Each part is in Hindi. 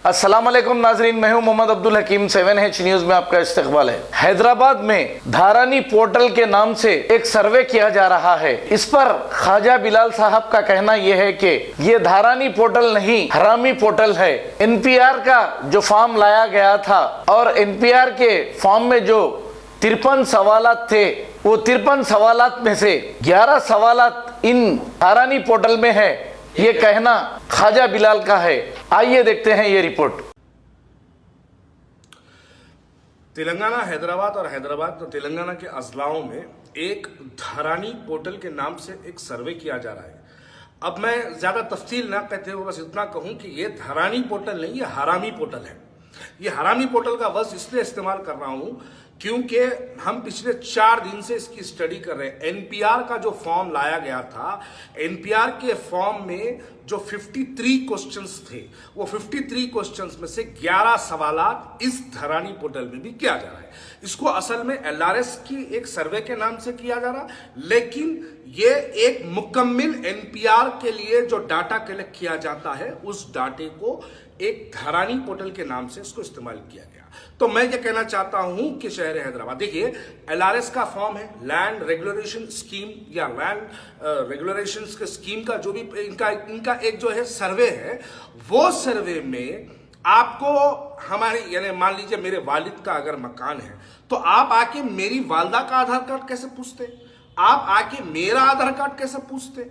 अस्सलाम वालेकुम नाजरीन, मैं हूं मोहम्मद अब्दुल हकीम। 7H न्यूज में आपका इस्तकबाल है। हैदराबाद में धारानी पोर्टल के नाम से एक सर्वे किया जा रहा है। इस पर ख्वाजा बिलाल साहब का कहना यह है कि ये धारानी पोर्टल नहीं, हरामी पोर्टल है। एनपीआर का जो फॉर्म लाया गया था और एनपीआर के फॉर्म में जो 53 सवालात थे, वो 53 सवालात में से 11 सवालात इन धारानी पोर्टल में है। ये कहना ख्वाजा बिलाल का है। आइए देखते हैं ये रिपोर्ट। तेलंगाना हैदराबाद और हैदराबाद तेलंगाना के अजलाओं में एक धारानी पोर्टल के नाम से एक सर्वे किया जा रहा है। अब मैं ज्यादा तफसील ना कहते हुए बस इतना कहूं कि ये धारानी पोर्टल नहीं, ये हरामी पोर्टल है। ये हरामी पोर्टल का लफ्ज़ इसलिए इस्तेमाल कर रहा हूं क्योंकि हम पिछले 4 दिन से इसकी स्टडी कर रहे हैं। एनपीआर का जो फॉर्म लाया गया था, एनपीआर के फॉर्म में जो 53 क्वेश्चंस थे, वो 53 क्वेश्चंस में से 11 सवालात इस धारानी पोर्टल में भी किया जा रहा है। इसको असल में एलआरएस की एक सर्वे के नाम से किया जा रहा, लेकिन ये एक मुकम्मिल एनपीआर के लिए जो डाटा कलेक्ट किया जाता है, उस डाटे को एक धारानी पोर्टल के नाम से इसको इस्तेमाल किया गया। तो मैं ये कहना चाहता हूं कि शहर हैदराबाद, देखिए एलआरएस का फॉर्म है, लैंड रेगुलेशन स्कीम या लैंड रेगुलेशन स्कीम का जो भी इनका एक जो है सर्वे है, वो सर्वे में आपको हमारे यानी मान लीजिए मेरे वालिद का अगर मकान है, तो आप आके मेरी वालदा का आधार कार्ड कैसे पूछते, आप आके मेरा आधार कार्ड कैसे पूछते।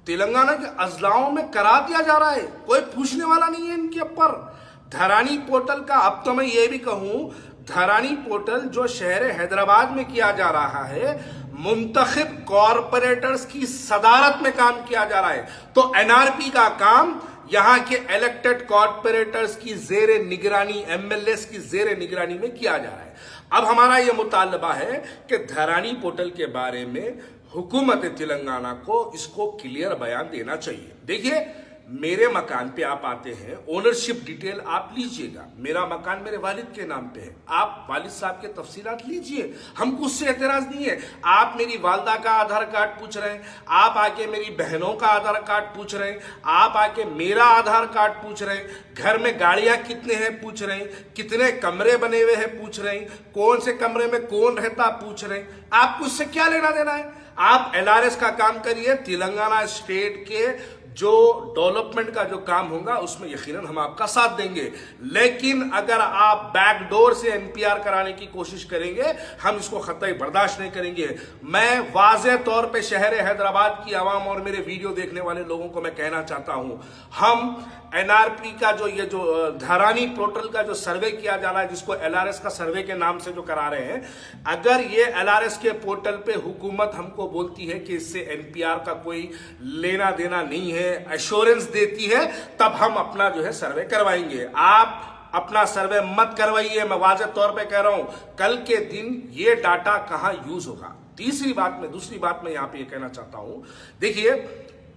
तेलंगाना के अजलाओं में करा दिया जा रहा है, कोई पूछने वाला नहीं है इनके ऊपर। धारानी पोर्टल का, अब तो मैं ये भी कहूं, धारानी पोर्टल जो शहर हैदराबाद में किया जा रहा है, मुंतखब कॉरपोरेटर्स की सदारत में काम किया जा रहा है। तो एनआरपी का काम यहां के इलेक्टेड कॉरपोरेटर्स की जेर निगरानी, एमएलएस की जेर निगरानी में किया जा रहा है। अब हमारा यह मुतालबा है कि धारानी पोर्टल के बारे में हुकूमत तेलंगाना को इसको क्लियर बयान देना चाहिए। देखिए, मेरे मकान पे आप आते हैं, ओनरशिप डिटेल आप लीजिएगा। मेरा मकान मेरे वालिद के नाम पे है, आप वालिद साहब के तफसीलात लीजिए, हमको उससे एतराज नहीं है। आप मेरी वालदा का आधार कार्ड पूछ रहे हैं, आप आके मेरी बहनों का आधार कार्ड पूछ रहे हैं, आप आके मेरा आधार कार्ड पूछ रहे हैं, घर में गाड़ियां कितने हैं पूछ रहे हैं, कितने कमरे बने हुए हैं पूछ रहे हैं, कौन से कमरे में कौन रहता पूछ रहे हैं। आपको उससे क्या लेना देना है? आप एलआरएस का काम करिए। तेलंगाना स्टेट के जो डेवलपमेंट का जो काम होगा उसमें यकीनन हम आपका साथ देंगे, लेकिन अगर आप बैकडोर से एनपीआर कराने की कोशिश करेंगे, हम इसको खतई बर्दाश्त नहीं करेंगे। मैं वाज़े तौर पे शहर हैदराबाद की आवाम और मेरे वीडियो देखने वाले लोगों को मैं कहना चाहता हूं, हम एनआरपी का जो ये जो धारानी पोर्टल का जो सर्वे किया जा रहा है, जिसको एलआरएस का सर्वे के नाम से जो करा रहे हैं, अगर ये एलआरएस के पोर्टल पे हुकूमत हमको बोलती है कि इससे एनपीआर का कोई लेना देना नहीं है, एश्योरेंस देती है, तब हम अपना जो है सर्वे करवाएंगे। आप अपना सर्वे मत करवाइए, मैं वाज़े तौर पे कह रहा हूं। कल के दिन ये डाटा कहां यूज होगा। दूसरी बात मैं यहां पे ये कहना चाहता हूं, देखिए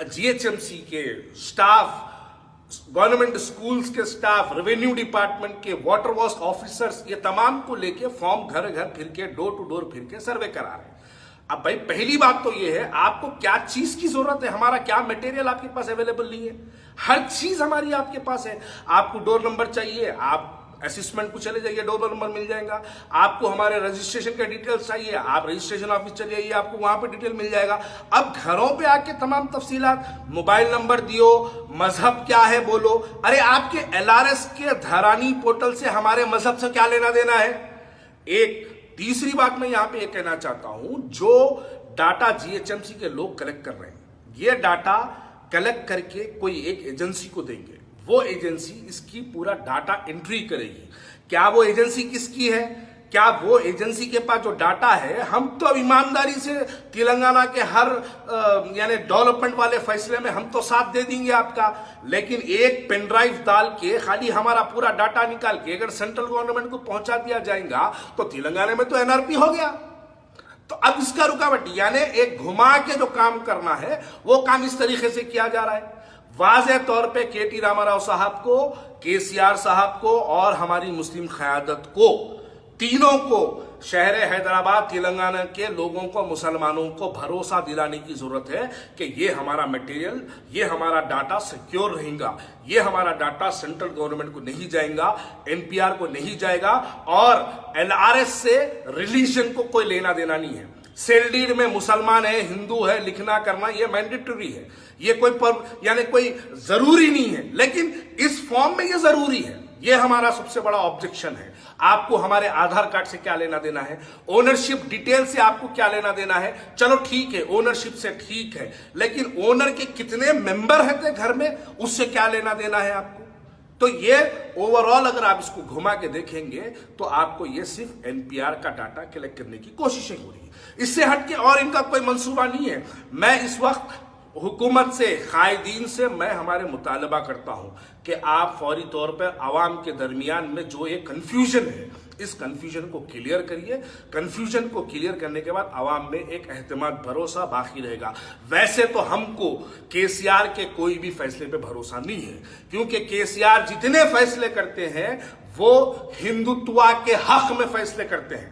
जीएचएमसी के स्टाफ, गवर्नमेंट स्कूल्स के स्टाफ, रेवेन्यू डिपार्टमेंट के, वाटर वर्क्स ऑफिसर्स, ये तमाम को लेके फॉर्म घर घर फिर के, डोर टू डोर फिर के सर्वे करा रहे हैं। अब भाई पहली बात तो ये है, आपको क्या चीज की जरूरत है, हमारा क्या मटेरियल आपके पास अवेलेबल नहीं है। हर चीज हमारी आपके पास है। आपको डोर नंबर चाहिए, आप असिस्मेंट को चले जाइए, डोर नंबर मिल जाएगा। आपको हमारे रजिस्ट्रेशन के डिटेल्स चाहिए, आप रजिस्ट्रेशन ऑफिस चले जाइए, आपको वहां पे डिटेल मिल जाएगा। अब घरों पे आके तमाम तफसीलात, मोबाइल नंबर दियो, मजहब क्या है बोलो। अरे आपके एलआरएस के धारानी पोर्टल से हमारे मजहब से क्या लेना देना है। एक तीसरी बात मैं यहां पे ये कहना चाहता हूं, जो डाटा जीएचएमसी के लोग कलेक्ट कर रहे हैं, ये डाटा कलेक्ट करके कोई एक एजेंसी को देंगे, वो एजेंसी इसकी पूरा डाटा एंट्री करेगी। क्या वो एजेंसी किसकी है, क्या वो एजेंसी के पास जो डाटा है, हम तो ईमानदारी से तेलंगाना के हर यानी डेवलपमेंट वाले फैसले में हम तो साथ दे देंगे आपका, लेकिन एक पेन ड्राइव डाल के खाली हमारा पूरा डाटा निकाल के अगर सेंट्रल गवर्नमेंट को पहुंचा दिया जाएगा, तो तेलंगाना में तो एनआरपी हो गया। तो अब इसका रुकावट यानी एक घुमा के जो काम करना है, वो काम इस तरीके से किया जा रहा है। वाज़े तौर पे केटी रामाराव साहब को, केसीआर साहब को और हमारी मुस्लिम क़यादत को, तीनों को शहर हैदराबाद तेलंगाना के लोगों को, मुसलमानों को भरोसा दिलाने की जरूरत है कि ये हमारा मटेरियल, ये हमारा डाटा सिक्योर रहेगा, ये हमारा डाटा सेंट्रल गवर्नमेंट को नहीं जाएगा, एनपीआर को नहीं जाएगा, और एलआरएस से रिलीजन को कोई लेना देना नहीं है। सेल डीड में मुसलमान है, हिंदू है लिखना करना ये मैंडेटरी है, ये कोई जरूरी नहीं है, लेकिन इस फॉर्म में ये जरूरी है। ये हमारा सबसे बड़ा ऑब्जेक्शन है। आपको हमारे आधार कार्ड से क्या लेना देना है, ओनरशिप डिटेल से आपको क्या लेना देना है, चलो ठीक है ओनरशिप से ठीक है, लेकिन ओनर के कितने मेंबर हैं घर में उससे क्या लेना देना है आपको। तो ये ओवरऑल अगर आप इसको घुमा के देखेंगे तो आपको ये सिर्फ एनपीआर का डाटा कलेक्ट करने की कोशिशें हो रही है, इससे हटके और इनका कोई मंसूबा नहीं है। मैं इस वक्त हुकूमत से, कायदीन से मैं हमारे मुतालबा करता हूं कि आप फौरी तौर पर आवाम के दरमियान में जो ये कंफ्यूजन है, इस कंफ्यूजन को क्लियर करिए। कंफ्यूजन को क्लियर करने के बाद आवाम में एक एहतमाद, भरोसा बाकी रहेगा। वैसे तो हमको केसीआर के कोई भी फैसले पे भरोसा नहीं है, क्योंकि केसीआर जितने फैसले करते हैं वो हिंदुत्व के हक में फैसले करते हैं।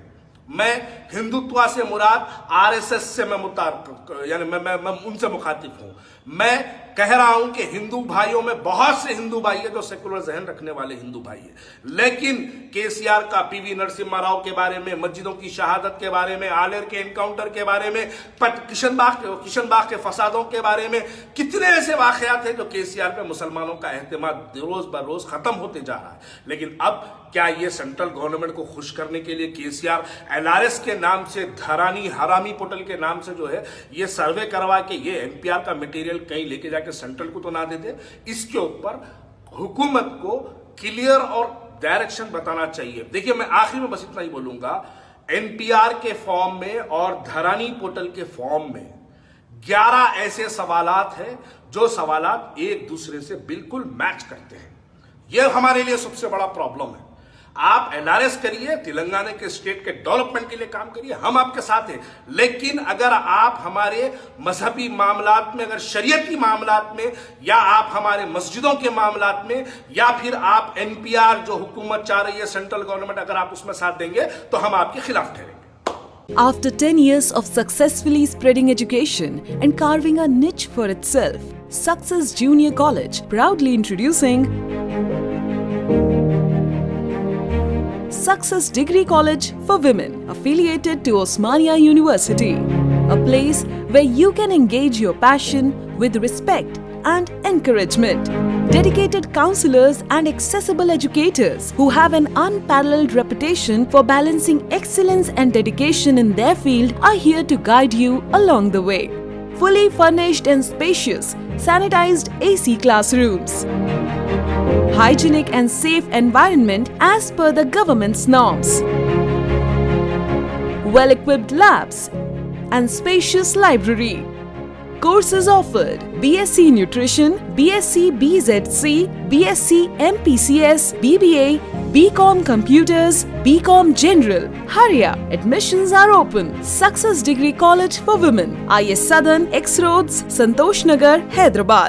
मैं हिंदुत्व से मुराद आरएसएस से मैं उनसे मुखातिब हूं। मैं कह रहा हूं कि हिंदू भाइयों में बहुत से हिंदू भाई है जो सेकुलर जहन रखने वाले हिंदू भाई है, लेकिन केसीआर का पीवी नरसिम्हा राव के बारे में, मस्जिदों की शहादत के बारे में, आलेर के एनकाउंटर के बारे में, किशनबाग के फसादों के बारे में, कितने ऐसे वाकयात हैं जो केसीआर पे मुसलमानों का एहतमाद रोज ब रोज खत्म होते जा रहा है। लेकिन अब क्या ये सेंट्रल गवर्नमेंट को खुश करने के लिए केसीआर एलआरएस के नाम से, धरानी हरामी पोर्टल के नाम से जो है ये सर्वे करवा के ये एनपीआर का मटेरियल कहीं लेके जाके सेंट्रल को तो ना दे दे। इसके ऊपर हुकूमत को क्लियर और डायरेक्शन बताना चाहिए। देखिए, मैं आखिर में बस इतना ही बोलूंगा, एनपीआर के फॉर्म में और धरानी पोर्टल के फॉर्म में 11 ऐसे सवालात हैं जो सवालात एक दूसरे से बिल्कुल मैच करते हैं। यह हमारे लिए सबसे बड़ा प्रॉब्लम है। आप एलआरएस करिए, तेलंगाना के स्टेट के डेवलपमेंट के लिए काम करिए, हम आपके साथ हैं, लेकिन अगर आप हमारे मजहबी मामलात में, अगर शरीयती मामलात में, या आप हमारे मस्जिदों के मामलात में, या फिर आप एनपीआर जो हुकूमत चाह रही है सेंट्रल गवर्नमेंट, अगर आप उसमें साथ देंगे तो हम आपके खिलाफ ठहरेंगे। After 10 years of successfully spreading education and carving a niche for itself, Success Junior College proudly introducing Success Degree College for Women, affiliated to Osmania University, a place where you can engage your passion with respect and encouragement. Dedicated counselors and accessible educators who have an unparalleled reputation for balancing excellence and dedication in their field are here to guide you along the way. Fully furnished and spacious, sanitized AC classrooms. Hygienic and safe environment as per the government's norms. Well-equipped labs and spacious library. Courses offered: BSc Nutrition, BSc BZC, BSc MPCS, BBA, BCom Computers, BCom General. Hurry up! Admissions are open. Success Degree College for Women, IS Southern, X Roads, Santosh Nagar, Hyderabad.